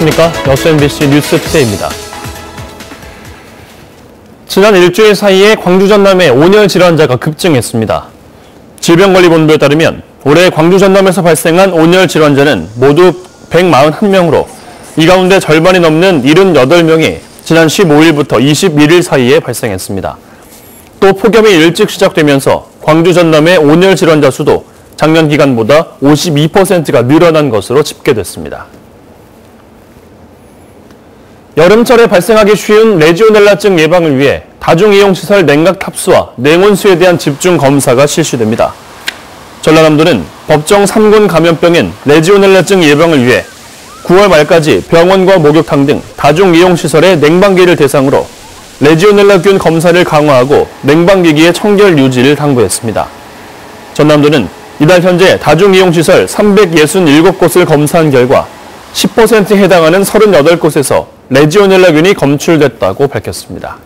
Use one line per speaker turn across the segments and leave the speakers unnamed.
안녕하십니까. 여수 MBC 뉴스투데이입니다. 지난 일주일 사이에 광주 전남의 온열 질환자가 급증했습니다. 질병관리본부에 따르면 올해 광주 전남에서 발생한 온열 질환자는 모두 141명으로 이 가운데 절반이 넘는 78명이 지난 15일부터 21일 사이에 발생했습니다. 또 폭염이 일찍 시작되면서 광주 전남의 온열 질환자 수도 작년 기간보다 52%가 늘어난 것으로 집계됐습니다. 여름철에 발생하기 쉬운 레지오넬라증 예방을 위해 다중이용시설 냉각 탑수와 냉온수에 대한 집중 검사가 실시됩니다. 전라남도는 법정 3군 감염병인 레지오넬라증 예방을 위해 9월 말까지 병원과 목욕탕 등 다중이용시설의 냉방기를 대상으로 레지오넬라균 검사를 강화하고 냉방기기의 청결 유지를 당부했습니다. 전남도는 이달 현재 다중이용시설 367곳을 검사한 결과 10%에 해당하는 38곳에서 레지오넬라균이 검출됐다고 밝혔습니다.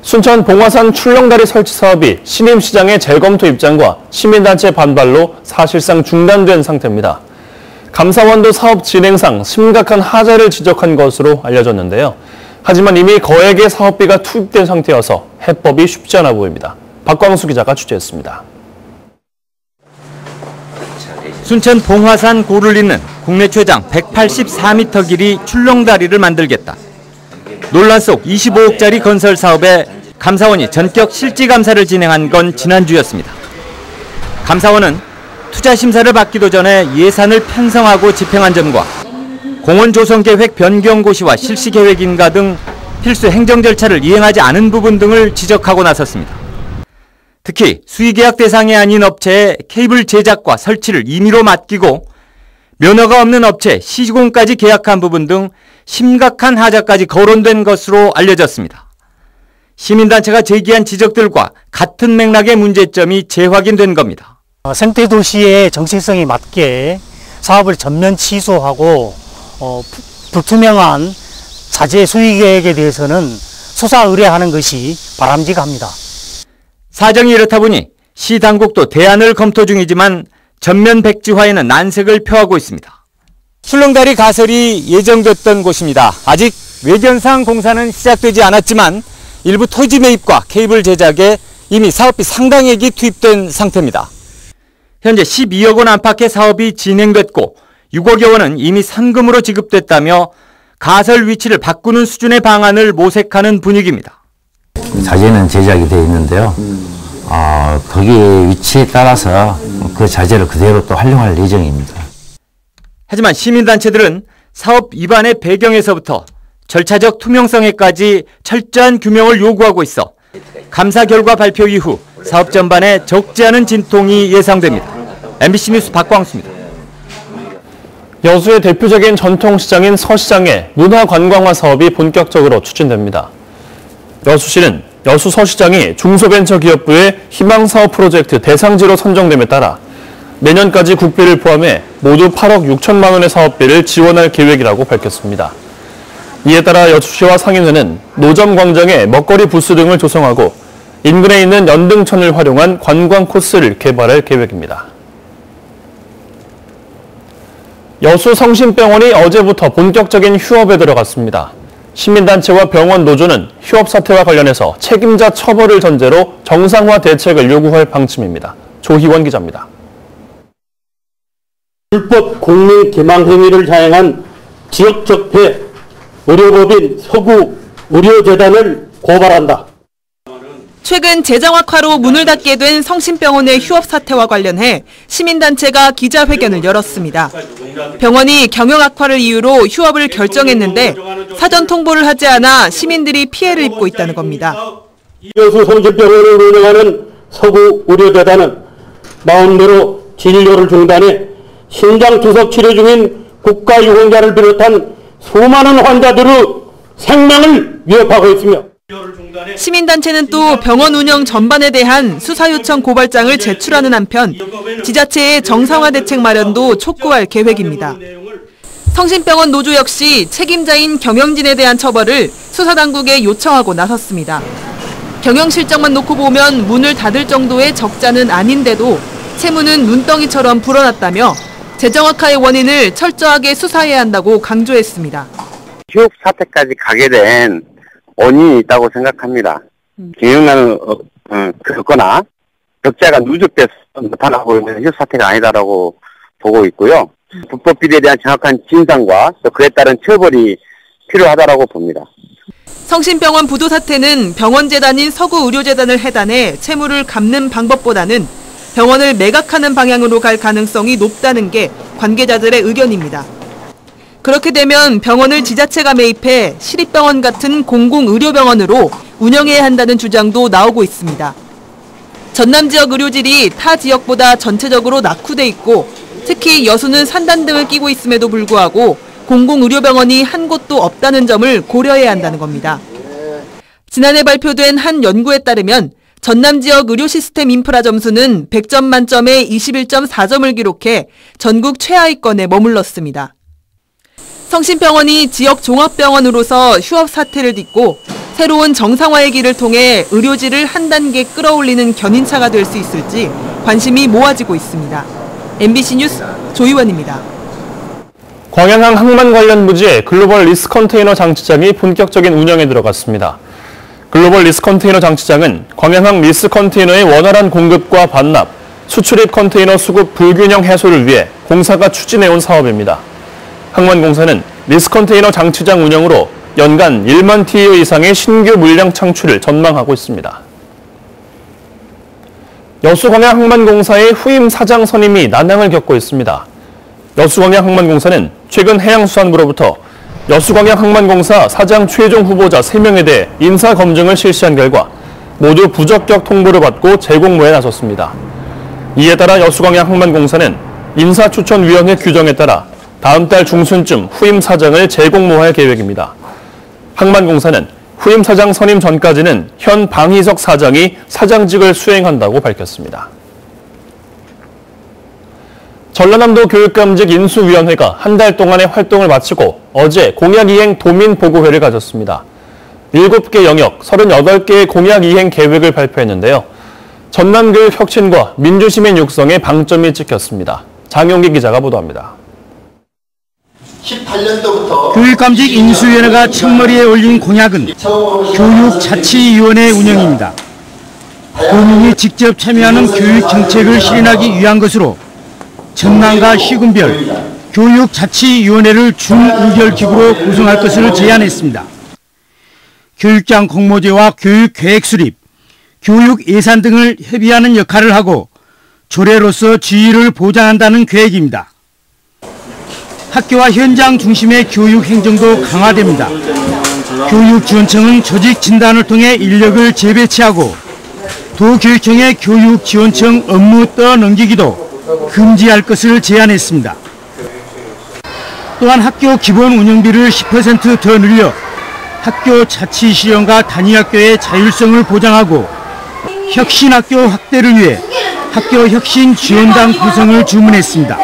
순천 봉화산 출렁다리 설치 사업이 신임시장의 재검토 입장과 시민단체 반발로 사실상 중단된 상태입니다. 감사원도 사업 진행상 심각한 하자를 지적한 것으로 알려졌는데요. 하지만 이미 거액의 사업비가 투입된 상태여서 해법이 쉽지 않아 보입니다. 박광수 기자가 취재했습니다.
순천 봉화산 고를 잇는 국내 최장 184m 길이 출렁다리를 만들겠다. 논란 속 25억짜리 건설 사업에 감사원이 전격 실지 감사를 진행한 건 지난주였습니다. 감사원은 투자 심사를 받기도 전에 예산을 편성하고 집행한 점과 공원 조성 계획 변경 고시와 실시 계획 인가 등 필수 행정 절차를 이행하지 않은 부분 등을 지적하고 나섰습니다. 특히 수의계약 대상이 아닌 업체에 케이블 제작과 설치를 임의로 맡기고 면허가 없는 업체 시공까지 계약한 부분 등 심각한 하자까지 거론된 것으로 알려졌습니다. 시민단체가 제기한 지적들과 같은 맥락의 문제점이 재확인된 겁니다.
생태도시의 정체성에 맞게 사업을 전면 취소하고 불투명한 자재 수의계획에 대해서는 수사 의뢰하는 것이 바람직합니다.
사정이 이렇다 보니 시 당국도 대안을 검토 중이지만 전면 백지화에는 난색을 표하고 있습니다. 출렁다리 가설이 예정됐던 곳입니다. 아직 외견상 공사는 시작되지 않았지만 일부 토지 매입과 케이블 제작에 이미 사업비 상당액이 투입된 상태입니다. 현재 12억 원 안팎의 사업이 진행됐고 6억여 원은 이미 선금으로 지급됐다며 가설 위치를 바꾸는 수준의 방안을 모색하는 분위기입니다.
자재는 제작이 되어 있는데요. 거기 위치에 따라서 그 자재를 그대로 또 활용할 예정입니다.
하지만 시민단체들은 사업 위반의 배경에서부터 절차적 투명성에까지 철저한 규명을 요구하고 있어 감사 결과 발표 이후 사업 전반에 적지 않은 진통이 예상됩니다. MBC 뉴스 박광수입니다.
여수의 대표적인 전통시장인 서시장의 문화관광화 사업이 본격적으로 추진됩니다. 여수시는 여수 서시장이 중소벤처기업부의 희망사업 프로젝트 대상지로 선정됨에 따라 내년까지 국비를 포함해 모두 8억 6천만 원의 사업비를 지원할 계획이라고 밝혔습니다. 이에 따라 여수시와 상인회는 노점광장에 먹거리 부스 등을 조성하고 인근에 있는 연등천을 활용한 관광 코스를 개발할 계획입니다. 여수 성심병원이 어제부터 본격적인 휴업에 들어갔습니다. 시민단체와 병원 노조는 휴업 사태와 관련해서 책임자 처벌을 전제로 정상화 대책을 요구할 방침입니다. 조희원 기자입니다.
불법 공민 기망 행위를 자행한 지역적폐 의료법인 서구의료재단을 고발한다.
최근 재정 악화로 문을 닫게 된 성심병원의 휴업 사태와 관련해 시민단체가 기자회견을 열었습니다. 병원이 경영 악화를 이유로 휴업을 결정했는데 사전 통보를 하지 않아 시민들이 피해를 입고 있다는 겁니다.
여수 성심병원을 운영하는 서구의료재단은 마음대로 진료를 중단해 심장투석 치료 중인 국가유공자를 비롯한 수많은 환자들의 생명을 위협하고 있으며
시민단체는 또 병원 운영 전반에 대한 수사 요청 고발장을 제출하는 한편 지자체의 정상화 대책 마련도 촉구할 계획입니다. 성심병원 노조 역시 책임자인 경영진에 대한 처벌을 수사당국에 요청하고 나섰습니다. 경영 실적만 놓고 보면 문을 닫을 정도의 적자는 아닌데도 채무는 눈덩이처럼 불어났다며 재정 악화의 원인을 철저하게 수사해야 한다고 강조했습니다.
휴업 사태까지 가게 된 원인이 있다고 생각합니다. 경영난을 겪거나 적자가 누적돼서 나타나고 있는 휴업 사태가 아니다라고 보고 있고요. 불법 비리에 대한 정확한 진상과 또 그에 따른 처벌이 필요하다라고 봅니다.
성심병원 부도 사태는 병원재단인 서구의료재단을 해단해 채무를 갚는 방법보다는 병원을 매각하는 방향으로 갈 가능성이 높다는 게 관계자들의 의견입니다. 그렇게 되면 병원을 지자체가 매입해 시립병원 같은 공공의료병원으로 운영해야 한다는 주장도 나오고 있습니다. 전남 지역 의료질이 타 지역보다 전체적으로 낙후돼 있고 특히 여수는 산단 등을 끼고 있음에도 불구하고 공공의료병원이 한 곳도 없다는 점을 고려해야 한다는 겁니다. 지난해 발표된 한 연구에 따르면 전남 지역 의료 시스템 인프라 점수는 100점 만점에 21.4점을 기록해 전국 최하위권에 머물렀습니다. 성심병원이 지역 종합병원으로서 휴업 사태를 딛고 새로운 정상화의 길을 통해 의료질을 한 단계 끌어올리는 견인차가 될 수 있을지 관심이 모아지고 있습니다. MBC 뉴스 조희원입니다.
광양항 항만 관련 부지에 글로벌 리스 컨테이너 장치장이 본격적인 운영에 들어갔습니다. 글로벌 리스 컨테이너 장치장은 광양항 리스 컨테이너의 원활한 공급과 반납, 수출입 컨테이너 수급 불균형 해소를 위해 공사가 추진해온 사업입니다. 항만공사는 리스 컨테이너 장치장 운영으로 연간 1만 TEU 이상의 신규 물량 창출을 전망하고 있습니다. 여수광양 항만공사의 후임 사장 선임이 난항을 겪고 있습니다. 여수광양 항만공사는 최근 해양수산부로부터 여수광양 항만공사 사장 최종 후보자 3명에 대해 인사검증을 실시한 결과 모두 부적격 통보를 받고 재공모에 나섰습니다. 이에 따라 여수광양 항만공사는 인사추천위원회 규정에 따라 다음 달 중순쯤 후임 사장을 재공모할 계획입니다. 항만공사는 후임 사장 선임 전까지는 현 방희석 사장이 사장직을 수행한다고 밝혔습니다. 전라남도 교육감직 인수위원회가 한 달 동안의 활동을 마치고 어제 공약이행 도민보고회를 가졌습니다. 7개 영역 38개의 공약이행 계획을 발표했는데요. 전남교육 혁신과 민주시민 육성에 방점이 찍혔습니다. 장용기 기자가 보도합니다.
18년도부터 교육감직 인수위원회가 첫머리에 올린 공약은 교육자치위원회 운영입니다. 도민이 직접 참여하는 교육 정책을 실현하기 위한 것으로 전남과 시군별 교육자치위원회를 준의결기구로 구성할 것을 제안했습니다. 교육장 공모제와 교육계획 수립, 교육 예산 등을 협의하는 역할을 하고 조례로서 지위를 보장한다는 계획입니다. 학교와 현장 중심의 교육 행정도 강화됩니다. 교육지원청은 조직 진단을 통해 인력을 재배치하고 도교육청의 교육지원청 업무 떠넘기기도 금지할 것을 제안했습니다. 또한 학교 기본 운영비를 10% 더 늘려 학교 자치 실현과 단위학교의 자율성을 보장하고 혁신학교 확대를 위해 학교 혁신 지원단 구성을 주문했습니다.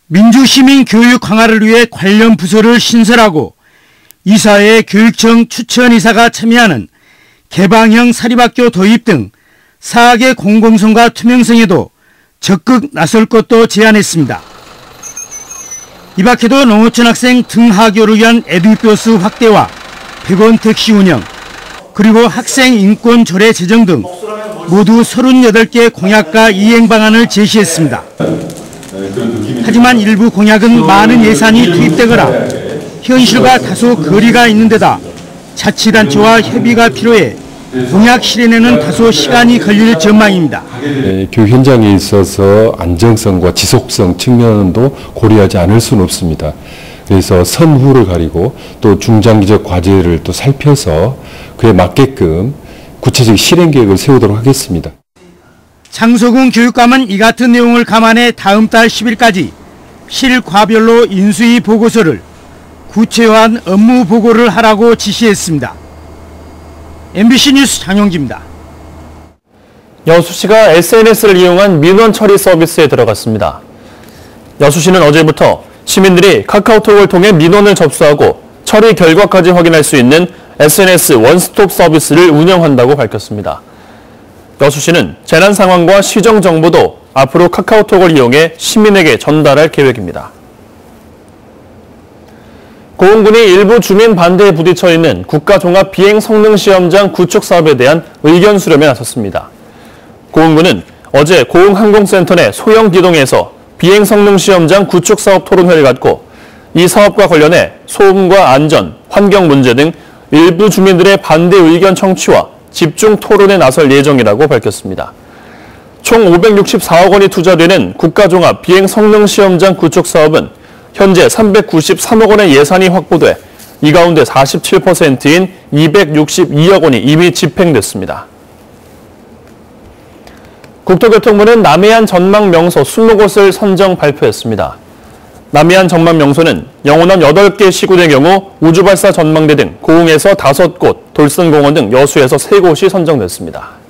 민주시민 교육 강화를 위해 관련 부서를 신설하고 이사회 교육청 추천이사가 참여하는 개방형 사립학교 도입 등 사학의 공공성과 투명성에도 적극 나설 것도 제안했습니다. 이 밖에도 농어촌 학생 등하교를 위한 에듀버스 확대와 100원 택시 운영, 그리고 학생 인권 조례 제정 등 모두 38개 공약과 이행 방안을 제시했습니다. 하지만 일부 공약은 많은 예산이 투입되거나 현실과 다소 거리가 있는 데다 자치단체와 협의가 필요해 공약 실현에는 다소 시간이 걸릴 전망입니다.
교육 현장에 있어서 안정성과 지속성 측면도 고려하지 않을 수는 없습니다. 그래서 선후를 가리고 또 중장기적 과제를 또 살펴서 그에 맞게끔 구체적 실행 계획을 세우도록 하겠습니다.
장소군 교육감은 이 같은 내용을 감안해 다음 달 10일까지 실과별로 인수위 보고서를 구체화한 업무 보고를 하라고 지시했습니다. MBC 뉴스 장용기입니다.
여수시가 SNS를 이용한 민원 처리 서비스에 들어갔습니다. 여수시는 어제부터 시민들이 카카오톡을 통해 민원을 접수하고 처리 결과까지 확인할 수 있는 SNS 원스톱 서비스를 운영한다고 밝혔습니다. 여수시는 재난 상황과 시정 정보도 앞으로 카카오톡을 이용해 시민에게 전달할 계획입니다. 고흥군이 일부 주민 반대에 부딪혀 있는 국가종합비행성능시험장 구축 사업에 대한 의견 수렴에 나섰습니다. 고흥군은 어제 고흥항공센터 내 소형 기동에서 비행성능시험장 구축 사업 토론회를 갖고 이 사업과 관련해 소음과 안전, 환경 문제 등 일부 주민들의 반대 의견 청취와 집중 토론에 나설 예정이라고 밝혔습니다. 총 564억 원이 투자되는 국가종합 비행성능시험장 구축 사업은 현재 393억 원의 예산이 확보돼 이 가운데 47%인 262억 원이 이미 집행됐습니다. 국토교통부는 남해안 전망 명소 20곳을 선정 발표했습니다. 남해안 전망 명소는 영호남 8개 시군의 경우 우주발사 전망대 등 고흥에서 5곳, 돌선공원 등 여수에서 3곳이 선정됐습니다.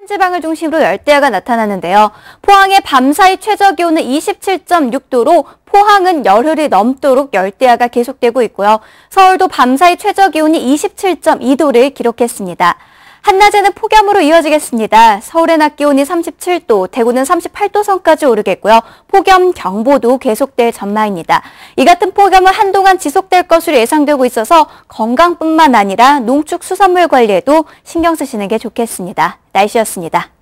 지방을 중심으로 열대야가 나타나는데요. 포항의 밤사이 최저기온은 27.6도로 포항은 열흘이 넘도록 열대야가 계속되고 있고요. 서울도 밤사이 최저기온이 27.2도를 기록했습니다. 한낮에는 폭염으로 이어지겠습니다. 서울의 낮 기온이 37도, 대구는 38도 선까지 오르겠고요. 폭염 경보도 계속될 전망입니다. 이 같은 폭염은 한동안 지속될 것으로 예상되고 있어서 건강뿐만 아니라 농축 수산물 관리에도 신경 쓰시는 게 좋겠습니다. 날씨였습니다.